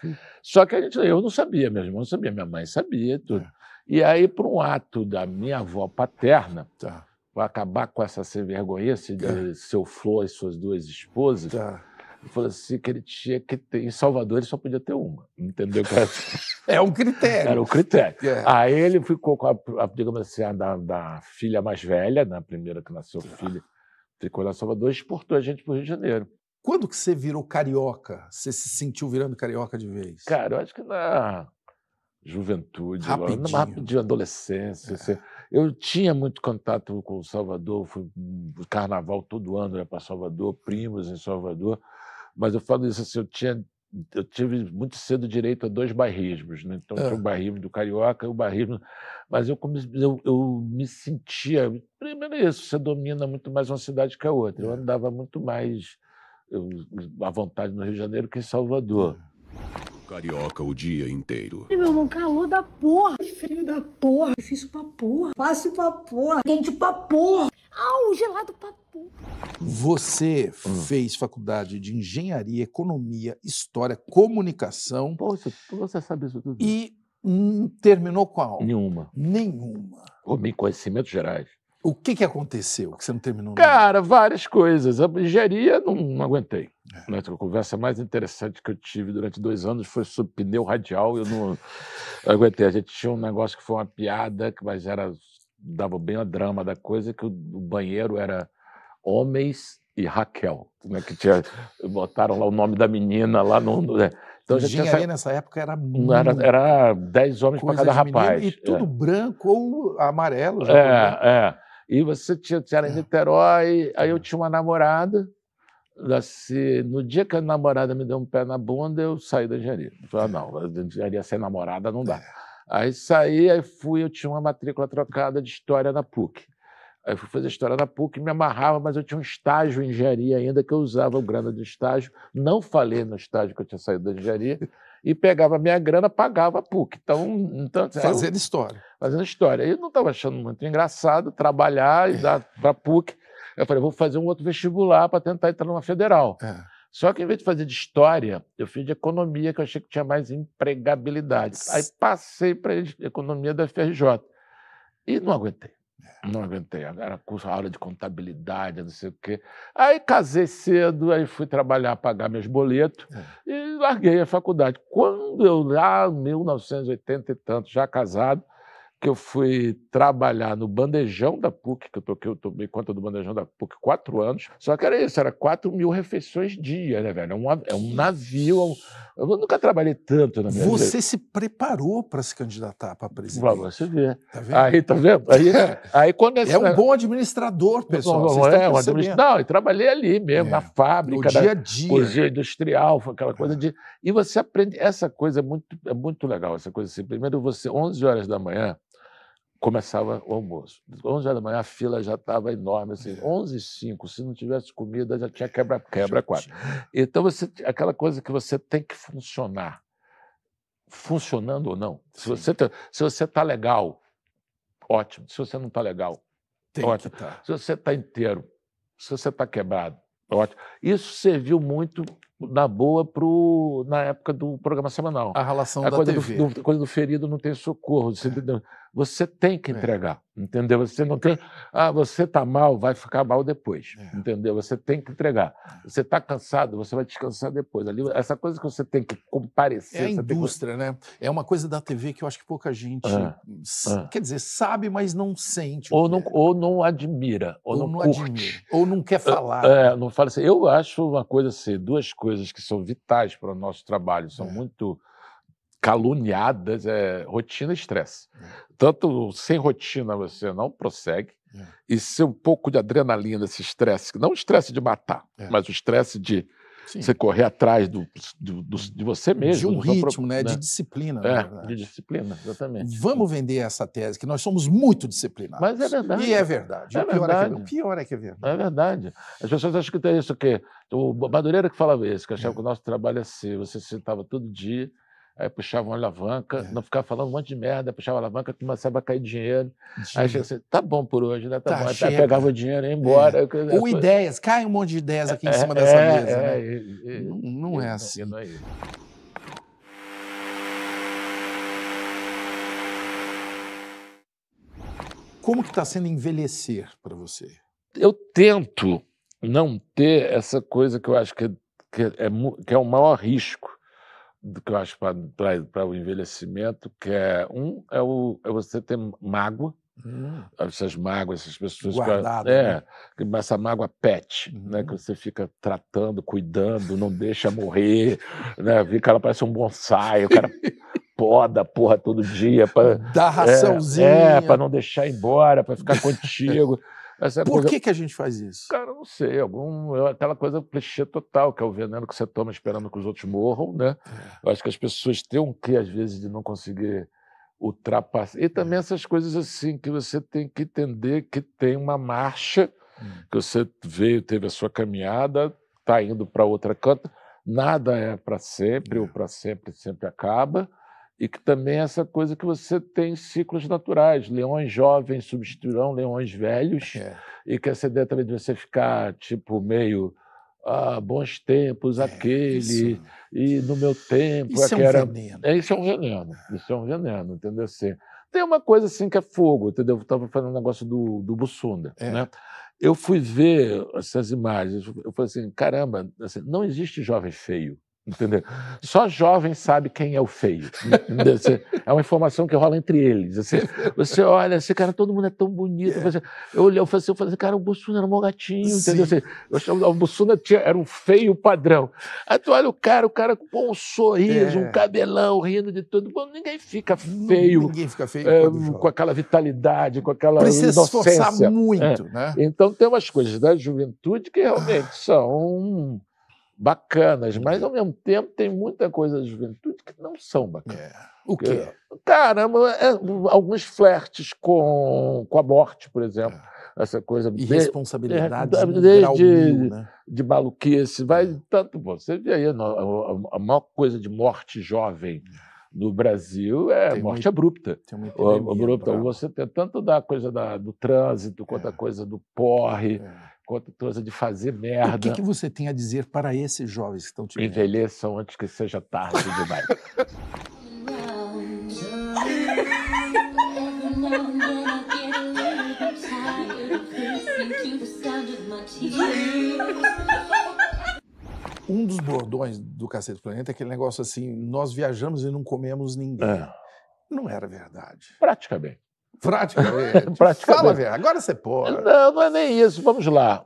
Só que eu não sabia, meu irmão não sabia, minha mãe sabia tudo. E aí, por um ato da minha avó paterna, para acabar com essa sem-vergonhice de seu Flor e suas duas esposas, ele falou assim que ele tinha que ter... Em Salvador ele só podia ter uma, entendeu? É um critério. Era o critério. Aí ele ficou com digamos assim, da filha mais velha, na primeira que nasceu filha, ficou lá em Salvador e exportou a gente para o Rio de Janeiro. Quando que você virou carioca? Você se sentiu virando carioca de vez? Cara, eu acho que na juventude, rapidinho, adolescência. Eu tinha muito contato com Salvador, fui carnaval todo ano, ia para Salvador, primos em Salvador, mas eu falo isso assim, eu tive muito cedo direito a 2 bairrismos, né? Então tinha o bairrismo do carioca e o bairrismo, mas eu me sentia, primeiro isso, você domina muito mais uma cidade que a outra, eu andava muito mais à vontade no Rio de Janeiro que em Salvador. Carioca o dia inteiro. Meu irmão, calor da porra. Frio da porra. Difícil pra porra. Fácil pra porra. Quente pra porra. Gelado pra porra. Você fez faculdade de engenharia, economia, história, comunicação. Poxa, você sabe isso tudo. E terminou qual? Nenhuma. Em conhecimentos gerais. O que aconteceu que você não terminou? Cara, várias coisas. A engenharia não aguentei. A conversa mais interessante que eu tive durante 2 anos foi sobre pneu radial. Eu não aguentei. A gente tinha um negócio que foi uma piada, mas dava bem a drama da coisa, que o banheiro era Homens e Raquel. Né, que botaram lá o nome da menina lá no... Então, engenharia nessa época era muito... Era 10 homens para cada rapaz. E tudo branco ou amarelo. E você era em Niterói, aí eu tinha uma namorada, assim, no dia que a namorada me deu um pé na bunda, eu saí da engenharia. Eu falei, não, engenharia sem namorada não dá. Aí saí, eu tinha uma matrícula trocada de História na PUC. Aí fui fazer História na PUC, me amarrava, mas eu tinha um estágio em engenharia ainda, que eu usava o grana do estágio, não falei no estágio que eu tinha saído da engenharia, e pegava a minha grana, pagava a PUC. Então, fazendo história. Fazendo história. Eu não estava achando muito engraçado trabalhar e dar para a PUC. Eu falei, vou fazer um outro vestibular para tentar entrar numa federal. Só que, em vez de fazer de história, eu fiz de economia, que eu achei que tinha mais empregabilidade. Aí passei para economia da FRJ. E não aguentei. Não aguentei. Era curso, aula de contabilidade, não sei o quê. Aí casei cedo, aí fui trabalhar, pagar meus boletos e larguei a faculdade. Quando eu, lá em 1980 e tanto, já casado, que eu fui trabalhar no bandejão da PUC, que eu tomei conta do bandejão da PUC 4 anos, só que era isso, era 4.000 refeições dia, né, velho? É um navio, eu nunca trabalhei tanto na minha vida. Você se preparou para se candidatar para presidente. Pra você ver. Tá vendo? Aí, tá vendo? Aí, quando um bom administrador, pessoal. Não, eu trabalhei ali mesmo, na fábrica, no dia a dia. Cozinha industrial, aquela coisa de... E você aprende, essa coisa é muito legal, essa coisa assim. Primeiro, 11 horas da manhã, começava o almoço. 11 horas da manhã a fila já estava enorme, assim, 11h05, se não tivesse comida já tinha quebra-quatro. Então, aquela coisa que você tem que funcionar, funcionando ou não. Se você está legal, ótimo. Se você não está legal, ótimo. Se você está inteiro, se você está quebrado, ótimo. Isso serviu muito, na boa, na época do programa semanal. A relação da coisa TV. Coisa do ferido não tem socorro. Você tem que entregar, entendeu? Você não tem... você está mal, vai ficar mal depois, entendeu? Você tem que entregar. Você está cansado, você vai descansar depois. Ali, essa coisa que você tem que comparecer... É a indústria, né? É uma coisa da TV que eu acho que pouca gente... Quer dizer, sabe, mas não sente. Ou não admira, ou não curte. Admira, ou não quer falar. Não fala assim. Eu acho uma coisa assim, 2 coisas que são vitais para o nosso trabalho, são muito caluniadas, rotina e estresse. Tanto sem rotina você não prossegue, e se um pouco de adrenalina, esse estresse, não o estresse de matar, mas o estresse de você correr atrás de você mesmo. De um ritmo, né? De disciplina. De disciplina, exatamente. Vamos vender essa tese, que nós somos muito disciplinados. Mas é verdade. E é verdade. O pior é que é verdade. É verdade. As pessoas acham que tem isso, o Madureira que falava isso, que achava que o nosso trabalho é ser. Você sentava todo dia, aí puxava uma alavanca, não ficava falando um monte de merda, puxava a alavanca, começava a cair dinheiro. Aí chega assim, tá bom por hoje, né? Tá bom. Aí pegava o dinheiro e ia embora. Ou ideias, cai um monte de ideias aqui em cima dessa mesa. Né? Não é assim. Não é isso. Como que está sendo envelhecer para você? Eu tento não ter essa coisa que eu acho que é o maior risco do que eu acho para o envelhecimento, que é você ter mágoa, essas mágoas, essas pessoas que essa mágoa pet, né, que você fica tratando, cuidando, não deixa morrer, né, vê que ela parece um bonsai, o cara poda a porra todo dia para dar raçãozinha, para não deixar ir embora, para ficar contigo. Por que a gente faz isso? Cara, não sei. Aquela coisa clichê total, que é o veneno que você toma esperando que os outros morram, né? Eu acho que as pessoas têm um quê, às vezes, de não conseguir ultrapassar. E também essas coisas assim, que você tem que entender que tem uma marcha, que você teve a sua caminhada, está indo para outra canto, nada é para sempre, ou para sempre acaba. E que também é essa coisa que você tem ciclos naturais. Leões jovens substituirão leões velhos. E que essa ideia também de você ficar, tipo, meio... bons tempos, aquele... E no meu tempo... Isso é um veneno. Isso é um veneno. Isso é um veneno, entendeu? Assim, tem uma coisa assim que é fogo, entendeu? Eu estava falando um negócio do Bussunda, né? Eu fui ver essas imagens, eu falei assim, caramba, assim, não existe jovem feio. Entendeu? Só jovem sabe quem é o feio. É uma informação que rola entre eles. Você olha, assim, cara, todo mundo é tão bonito. Eu falei assim, cara, o Bussunda era um gatinho, entendeu? O Bussunda era um feio padrão. Aí tu olha o cara com um sorriso, um cabelão, rindo de tudo. Bom, ninguém fica feio. Ninguém fica feio com aquela vitalidade, com aquela precisa inocência. Se esforçar muito, né? Então tem umas coisas da juventude que realmente são bacanas, mas ao mesmo tempo tem muita coisa da juventude que não são bacanas. O quê? Caramba, alguns flertes com a morte, por exemplo. Essa coisa irresponsabilidade de maluquice. Você vê aí, a maior coisa de morte jovem no Brasil é morte abrupta. Você tem tanto da coisa do trânsito, quanto a coisa do porre, quanto a coisa de fazer merda. O que você tem a dizer para esses jovens que estão te vendo? Envelheçam antes que seja tarde demais. Um dos bordões do Cacete do Planeta é aquele negócio assim, nós viajamos e não comemos ninguém. Não era verdade. Praticamente. Praticamente. Fala, velho. Agora você pode. Não é nem isso. Vamos lá.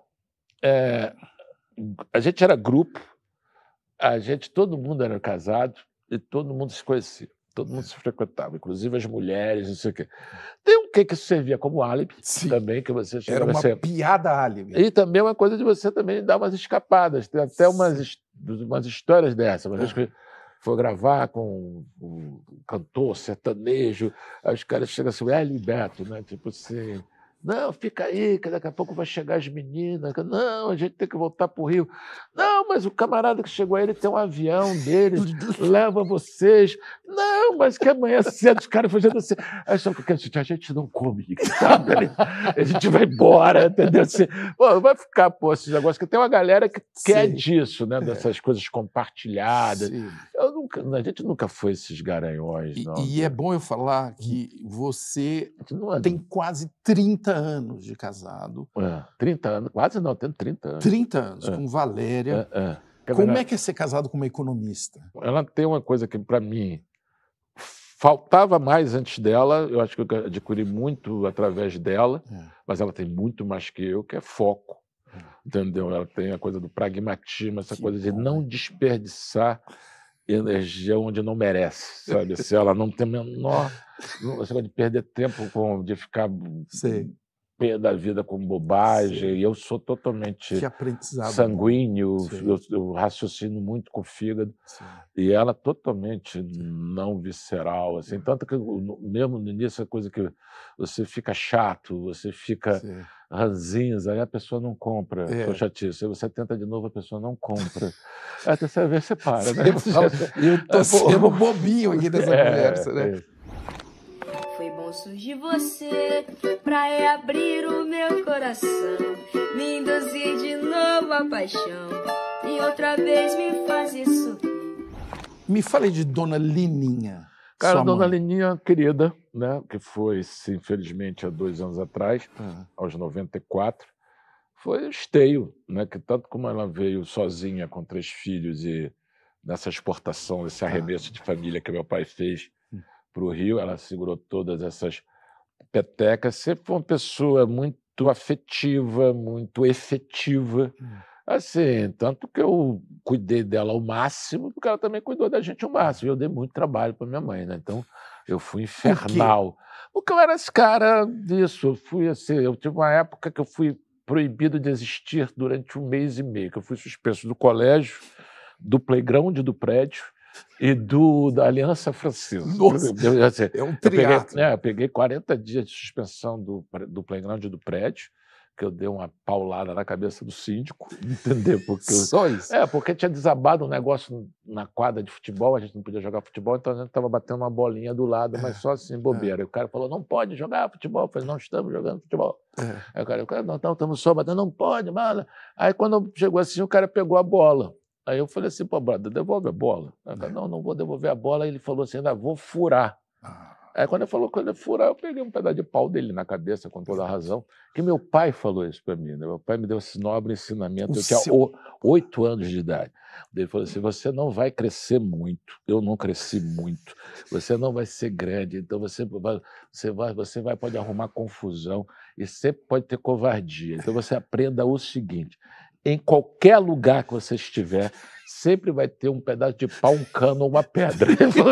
A gente era grupo, todo mundo era casado e todo mundo se conhecia. Todo mundo se frequentava, inclusive as mulheres, não sei o quê. Tem um que servia como álibi também, que você era uma piada álibi. E também uma coisa de você também dar umas escapadas. Tem até umas histórias dessas. Uma vez que foi gravar com um cantor sertanejo, aí os caras chegam assim, Hélio e Beto, né? Tipo assim, não, fica aí, que daqui a pouco vai chegar as meninas. Não, a gente tem que voltar para o Rio. Não, mas o camarada que chegou aí, ele tem um avião dele, leva vocês. Não, mas que amanhã cedo os caras fazendo assim. Aí só que a gente não come, sabe? A gente vai embora, entendeu? Assim, vai ficar, esses negócios, que tem uma galera que quer disso, né? Dessas coisas compartilhadas. A gente nunca foi esses garanhões, não. E é bom eu falar que você tem quase 30 anos de casado. 30 anos, quase não, tenho 30 anos. 30 anos, com Valéria. Como é que é ser casado com uma economista? Ela tem uma coisa que, para mim, faltava mais antes dela, eu acho que eu adquiri muito através dela, mas ela tem muito mais que eu, que é foco. Entendeu? Ela tem a coisa do pragmatismo, essa coisa de não desperdiçar energia onde não merece, sabe? Se ela não tem a menor... Você pode perder tempo de ficar pé da vida com bobagem. E eu sou totalmente sanguíneo, eu raciocino muito com o fígado. E ela totalmente não visceral. Assim. Tanto que, mesmo no início, a coisa que você fica chato, você fica... ranzinhos, aí a pessoa não compra, sua chatice. Aí você tenta de novo, a pessoa não compra. Aí a terceira vez você para, né? Eu tô sendo bobinho aqui nessa conversa, né? Foi bom surgir você pra reabrir o meu coração, me induzir de novo a paixão e outra vez me fazer sorrir. Me fale de Dona Lininha. Cara, a Dona Lininha, querida, né, que foi, infelizmente, há 2 anos atrás, aos 94, foi esteio, né, que tanto como ela veio sozinha com 3 filhos e nessa exportação, esse arremesso de família que meu pai fez para o Rio, ela segurou todas essas petecas, sempre foi uma pessoa muito afetiva, muito efetiva, assim, tanto que eu cuidei dela ao máximo, porque ela também cuidou da gente ao máximo. Eu dei muito trabalho para minha mãe, né? Então, eu fui infernal. Porque eu era esse cara disso. Eu fui assim, eu tive uma época que eu fui proibido de existir durante 1 mês e meio, que eu fui suspenso do colégio, do playground do prédio e da Aliança Francesa. Nossa, assim, é um triatlo. Eu peguei 40 dias de suspensão do playground do prédio, que eu dei uma paulada na cabeça do síndico, entendeu? Porque só isso? Porque tinha desabado um negócio na quadra de futebol, a gente não podia jogar futebol, então a gente estava batendo uma bolinha do lado, mas só assim, bobeira. E o cara falou, não pode jogar futebol. Eu falei, não estamos jogando futebol. Aí o cara, não, estamos só batendo, não pode, mano. Aí quando chegou assim, o cara pegou a bola. Aí eu falei assim, pô, brother, devolve a bola. Aí, não vou devolver a bola. Aí ele falou assim, ainda vou furar. Aí quando ele falou que ele ia furar, eu peguei um pedaço de pau dele na cabeça, com toda a razão. Que meu pai falou isso para mim, né? Meu pai me deu esse nobre ensinamento. Eu tinha 8 anos de idade. Ele falou assim, você não vai crescer muito. Eu não cresci muito. Você não vai ser grande. Então você pode arrumar confusão e sempre pode ter covardia. Então você aprenda o seguinte, em qualquer lugar que você estiver, sempre vai ter um pedaço de pau, um cano ou uma pedra. Ele falou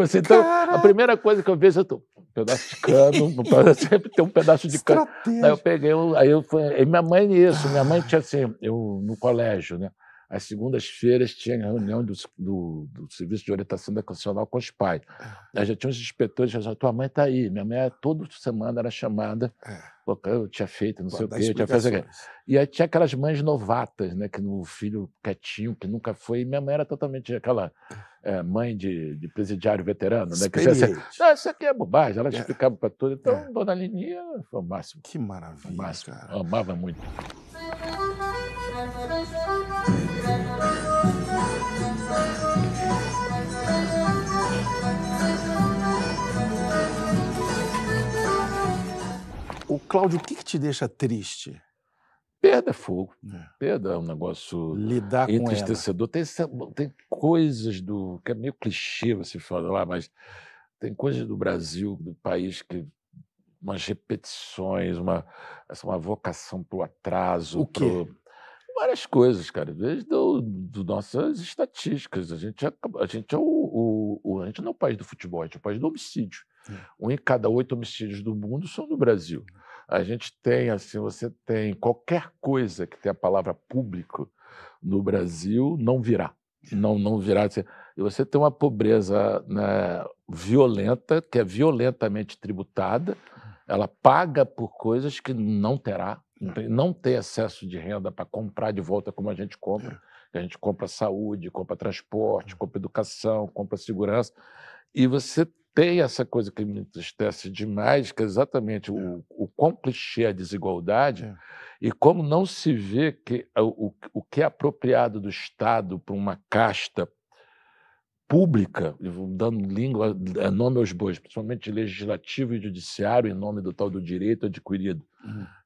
assim, então, a primeira coisa que eu vejo é um pedaço de cano, sempre tem um pedaço de cano. Aí eu peguei, aí minha mãe minha mãe tinha assim, eu no colégio, né? Às segundas-feiras tinha reunião do Serviço de Orientação Educacional com os pais. Aí já tinha os inspetores, já tua mãe está aí. Minha mãe toda semana era chamada, porque eu tinha feito não sei o quê, eu tinha feito aquilo. E aí tinha aquelas mães novatas, né, que no filho quietinho, que nunca foi, e minha mãe era totalmente aquela mãe de presidiário veterano, né? Que dizia assim, não, isso aqui é bobagem, ela explicava para tudo. Então, Dona Lininha foi o máximo. Que maravilha, máximo. Cara. Eu amava muito. O Cláudio, o que te deixa triste? Perda é fogo. Perda é um negócio lidar entristecedor. Tem coisas que é meio clichê você falar, mas tem coisas do Brasil, do país, que umas repetições, uma vocação para o atraso. O quê? Várias coisas, cara. Desde nossas estatísticas. A gente não é o país do futebol, a gente é o país do homicídio. 1 em cada 8 homicídios do mundo são do Brasil. A gente tem, assim, você tem qualquer coisa que tem a palavra público no Brasil, não virá. Não virá. Assim, e você tem uma pobreza, né, violenta, que é violentamente tributada, ela paga por coisas que não terá, não tem excesso de renda para comprar de volta como a gente compra. A gente compra saúde, compra transporte, compra educação, compra segurança. E você tem essa coisa que me entristece demais, que é exatamente o quão clichê é a desigualdade, e como não se vê que o que é apropriado do Estado para uma casta pública, dando nome aos bois, principalmente legislativo e judiciário, em nome do tal do direito adquirido,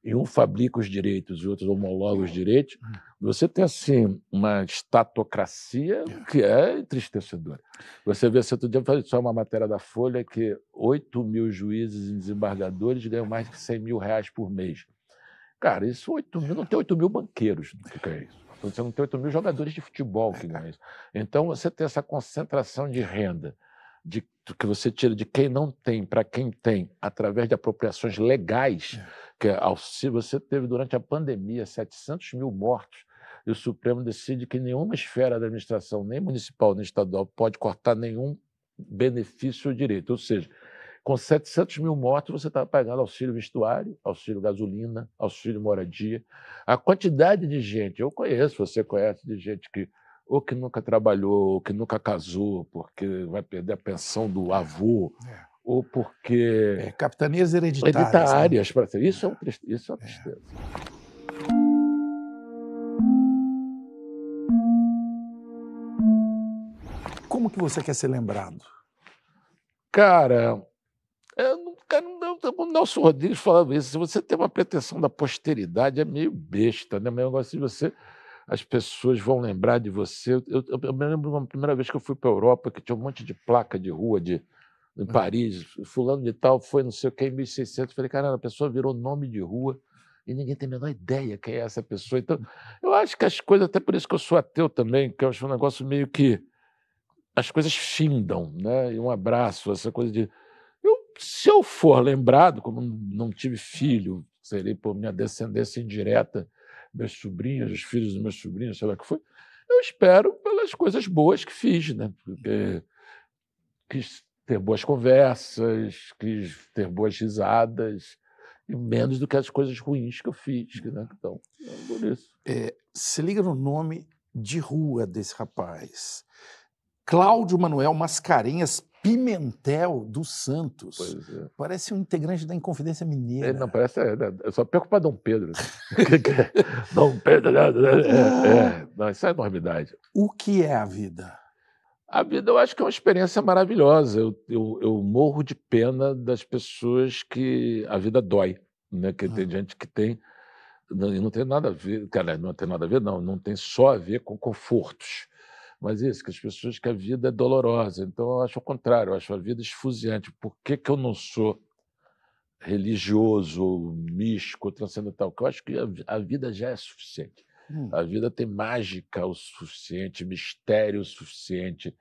e um fabrica os direitos e outros homologa os direitos, você tem assim uma estatocracia que é entristecedora. Você vê, outro dia eu falei só uma matéria da Folha que 8.000 juízes e desembargadores ganham mais de R$100.000 por mês. Cara, isso 8.000, não tem 8.000 banqueiros, o que é isso? Você não tem 8.000 jogadores de futebol que ganham isso. Então, você tem essa concentração de renda que você tira de quem não tem para quem tem, através de apropriações legais, que você teve durante a pandemia 700.000 mortos, e o Supremo decide que nenhuma esfera da administração, nem municipal nem estadual, pode cortar nenhum benefício ou direito. Ou seja, Com 700 mil mortos, você estava pagando auxílio vestuário, auxílio gasolina, auxílio moradia. A quantidade de gente, eu conheço, você conhece, de gente que ou que nunca trabalhou, ou que nunca casou, porque vai perder a pensão do avô, ou porque... capitanias hereditárias. Né? Isso é uma tristeza. Como que você quer ser lembrado? Cara, o Nelson Rodrigues falava isso. Se você tem uma pretensão da posteridade, é meio besta, né? O negócio de você... As pessoas vão lembrar de você. Eu me lembro uma primeira vez que eu fui para a Europa, que tinha um monte de placa de rua em Paris, fulano de tal, foi não sei o que, em 1600. Falei, caramba, a pessoa virou nome de rua e ninguém tem a menor ideia quem é essa pessoa. Então, eu acho que as coisas, até por isso que eu sou ateu também, que eu acho um negócio meio que as coisas findam, né? E um abraço, essa coisa de... se eu for lembrado, como não tive filho, serei por minha descendência indireta, meus sobrinhos, os filhos dos meus sobrinhos, sei lá o que foi, eu espero pelas coisas boas que fiz, né? Porque quis ter boas conversas, quis ter boas risadas, e menos do que as coisas ruins que eu fiz. Né? Então, é por isso. Se liga no nome de rua desse rapaz. Cláudio Manuel Mascarenhas Pimentel dos Santos. Pois é. Parece um integrante da Inconfidência Mineira. Não, parece... Eu só perco para Dom Pedro. Dom Pedro... Não, isso é enormidade. O que é a vida? A vida, eu acho que é uma experiência maravilhosa. Eu morro de pena das pessoas que a vida dói. Né? Que tem gente que tem... Não tem nada a ver... Não tem nada a ver, não tem só a ver com confortos. Mas isso, que as pessoas que a vida é dolorosa. Então, eu acho o contrário, eu acho a vida esfuziante. Por que eu não sou religioso, místico, transcendental? Porque eu acho que a vida já é suficiente. A vida tem mágica o suficiente, mistério o suficiente,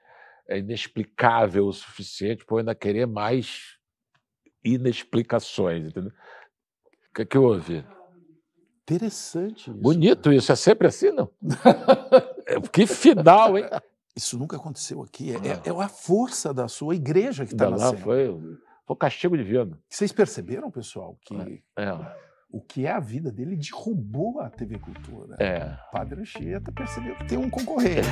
é inexplicável o suficiente para eu ainda querer mais inexplicações. Entendeu? O que houve? Interessante isso. Bonito isso. É sempre assim, não? Que final, hein? Isso nunca aconteceu aqui. É a força da sua igreja que está nascendo. Foi o castigo divino. Vocês perceberam, pessoal, que o que é a vida dele derrubou a TV Cultura. Padre Anchieta percebeu que tem um concorrente.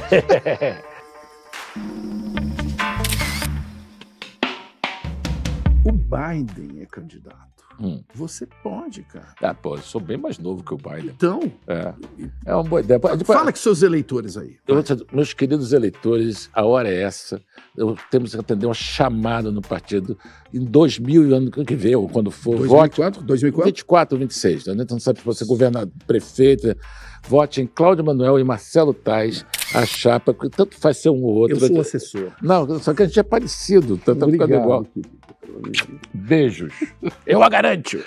O Biden é candidato. Você pode, cara. Eu sou bem mais novo que o Biden. Então... É uma boa ideia. Fala com seus eleitores aí. Meus queridos eleitores, a hora é essa. Temos que atender uma chamada no partido em 2000, ano que vem, ou quando for. 2004? 2004? 24 ou 26. Né? Então, não sabe se você é governador, prefeito. Vote em Cláudio Manuel e Marcelo Tais, a chapa, porque tanto faz ser um ou outro. Eu sou assessor. Não, só que a gente é parecido. Tá ficando igual. Beijos. Eu a garanto.